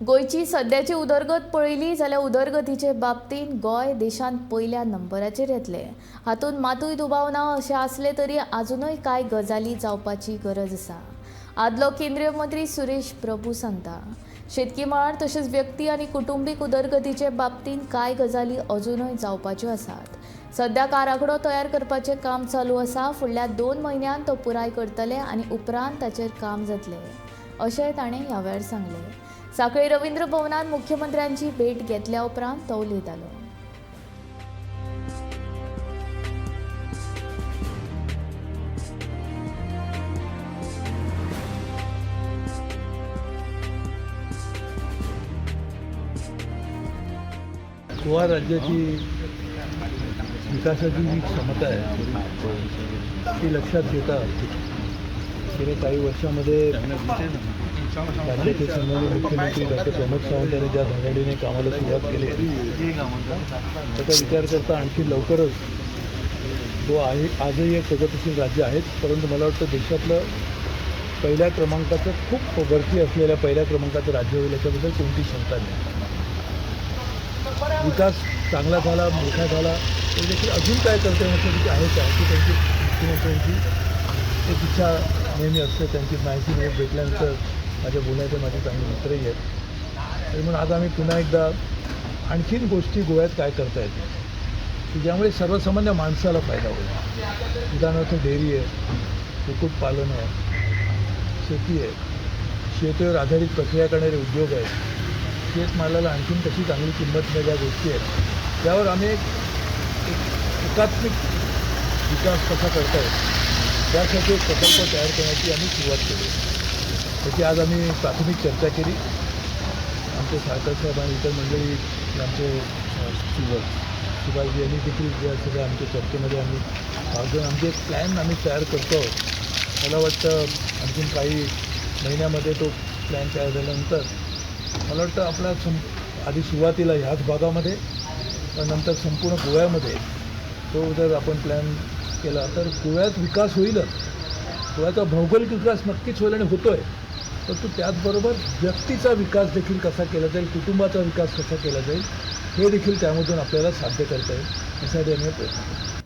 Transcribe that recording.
गोयची सध्याची उदरगत पळयली जाल्यार उदरगतीचे बाबतींत गोंय देशांत पयल्या नंबराचेर येतले। हातूंत मातूय दुबाव ना अशें आसले तरी आजुनूय कांय गजाली जावपाची गरज आसा। आदलो केंद्रीय मंत्री सुरेश प्रभू सांगता, शेतकी मळार तशेंच व्यक्ती आनी कुटुंबीक उदरगतीचे बाबतींत कांय गजाली अजुनूय जावपाच्यो आसात। सध्या आराखडो तयार करपाचें काम चालू आसा। फुडल्या 2 म्हयन्यांत तो पुराय करतले आनी उपरांत ताचेर काम जातलें अशें ताणें ह्या वेळार सांगलें। सांखळी रवींद्र भवनात मुख्यमंत्र्यांची भेट घेतल्या उपरांत तो उलयतालो। गोवा राज्याची विकासाची जी क्षमता आहे ती लक्षात घेता गेल्या काही वर्षामध्ये राज्याचे सन्माननीय मुख्यमंत्री डॉक्टर प्रमोद सावंत यांनी ज्या धडाडीने कामाला सुरुवात केली त्याचा विचार करता आणखी लवकरच तो आहे आजही एक प्रगतिशील राज्य आहेच, परंतु मला वाटतं देशातलं पहिल्या क्रमांकाचं खूप वरती असलेल्या पहिल्या क्रमांकाचं राज्य होईल याच्याबद्दल कोणती शंका नाही। विकास चांगला झाला, मोठा झाला तर देखील अजून काय करता येण्यासाठी आहेच आहे की त्यांची मुख्यमंत्र्यांची एक इच्छा नेहमी असते। त्यांची माहिती मिळत भेटल्यानंतर माझ्या बोलण्याचे माझे चांगले मित्रही आहेत तरी म्हणून आज आम्ही पुन्हा एकदा आणखीन गोष्टी गोव्यात काय करता येतील की ज्यामुळे सर्वसामान्य माणसाला फायदा होईल। उदाहरणार्थ डेअरी आहे, कुक्कुटपालन आहे, शेती आहे, शेतीवर आधारित प्रक्रिया करणारे उद्योग आहेत, शेतमालाला आणखीन कशी चांगली किंमत मिळेल, ज्या गोष्टी आहेत त्यावर आम्ही एक एकात्मिक विकास कसा करता येईल त्यासाठी एक प्रकल्प तयार करण्याची आम्ही सुरुवात केली। त्याची आज आम्ही प्राथमिक चर्चा केली। आमचे साळकर साहेब आणि इतर मंडळी, आमचे सुभाषजी यांनी देखील या सगळ्या आमच्या चर्चेमध्ये आम्ही भाग घेऊन आमचे एक प्लॅन आम्ही तयार करतो आहोत। मला वाटतं आणखीन काही महिन्यामध्ये तो प्लॅन तयार झाल्यानंतर मला वाटतं आपला आधी सुरुवातीला ह्याच भागामध्ये नंतर संपूर्ण गोव्यामध्ये तो जर आपण प्लॅन केला तर गोव्यात विकास होईलच। गोव्याचा भौगोलिक विकास नक्कीच होईल आणि होतो आहे, परंतु त्याचबरोबर व्यक्तीचा विकास देखील कसा केला जाईल, कुटुंबाचा विकास कसा केला जाईल हे देखील त्यामधून आपल्याला साध्य करता येईल यासाठी आम्ही प्रयत्न करतो।